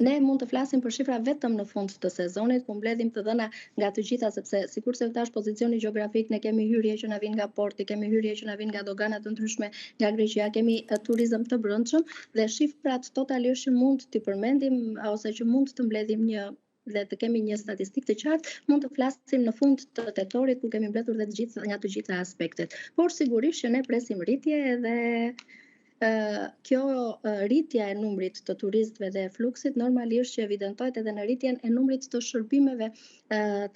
Ne mund të flasim për shifra vetëm në fund të sezonit, ku mbledhim të dhëna nga të gjitha, sepse sikurse thash pozicioni gjeografik, ne kemi hyrje që na vjen nga porti, kemi hyrje që na vjen nga dogana të ndryshme nga Greqia, kemi turizëm të brendshëm dhe shifrat totalisht që mund t'i përmendim ose që mund të mbledhim dhe të kemi një statistikë të qartë, mund të flasim në fund të tetorit, ku kemi mbledhur nga të gjitha aspektet. Por sigurisht që ne presim rritje dhe kjo rritja e numrit të turistëve dhe fluksit normalisht që evidentohet edhe në rritjen e numrit të shërbimeve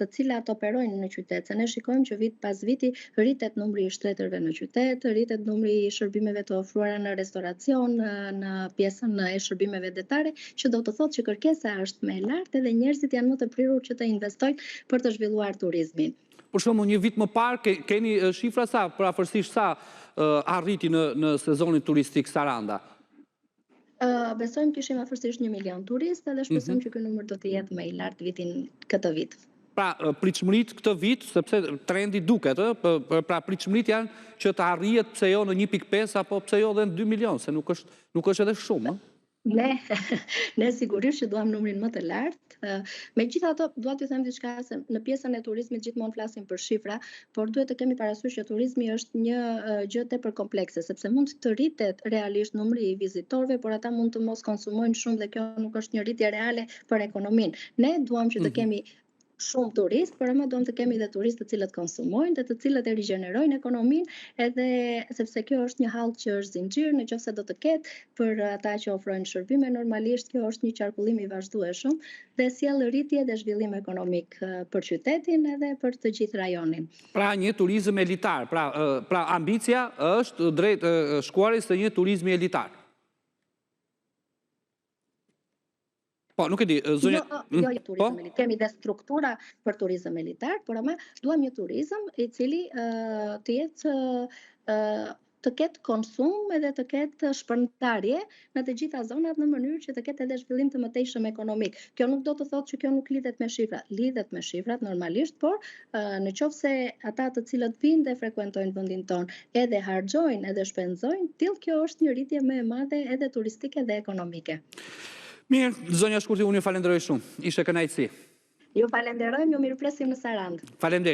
të cilat operojnë në qytet. Se ne shikojmë që vit pas viti rritet numri i shtetërve në qytet, rritet numri i shërbimeve të ofruara në restoracion, në pjesën e shërbimeve detare, që do të thotë që kërkesa është më e lartë dhe njerëzit janë më të prirur që të investojnë për të zhvilluar turizmin. Për shembull, një vit më parë keni shifra sa, përafërsisht sa arriti në sezonin turistik Saranda? Besojmë kishim afërsisht 1 milion turistë dhe shpresojmë që ky numër do të jetë më i lartë këtë vit. Pra, pritshmërit këtë vit, sepse trendi duket, pra pritshmërit janë që të arrihet pse jo në 1.5 apo pse jo edhe në 2 milion, se nuk është edhe shumë, ëh? Ne sigurisht që duam numrin më të lartë. Megjithatë, dua t'ju them diçka se në pjesën e turizmit gjithmonë flasim për shifra, por duhet të kemi parasysh që turizmi është një gjë tepër komplekse, sepse mund të rritet realisht numri i vizitorëve, por ata mund të mos konsumojnë shumë dhe kjo nuk është një rritje reale për ekonominë. Ne duam që të kemi shumë turistë, por ama duam të kemi dhe turistë të cilët konsumojnë dhe të cilët e rigjenerojnë ekonominë, edhe sepse kjo është një hall që është zinxhir, nëse do të ketë për ata që ofrojnë shërbime, normalisht kjo është një qarkullim i vazhdueshëm dhe sjell rritje dhe zhvillim ekonomik për qytetin edhe për të gjithë rajonin. Pra një turizëm elitar, pra ambicia është drejt shkuaris të një turizmi elitar. Po, nuk e di, zonja... Jo, turizëm elitar. Kemi dhe struktura për turizëm elitar, por ama duam një turizëm i cili të jetë të ketë konsum edhe të ketë shpërndarje në të gjitha zonat në mënyrë që të ketë edhe zhvillim të mëtejshëm ekonomik. Kjo nuk do të thotë që kjo nuk lidhet me shifrat. Lidhet me shifrat normalisht, por në qoftë se ata të cilët vinë dhe frekuentojnë vendin tonë edhe harxojnë edhe shpenzojnë, tillë kjo është një rritje më e madhe edhe turistike dhe ekonomike. Mirë, zonja Shkurti, unë ju falenderoj shumë. Ishte kënaqësi. Ju falenderojmë, ju mirëpresim në Sarandë. Faleminderit.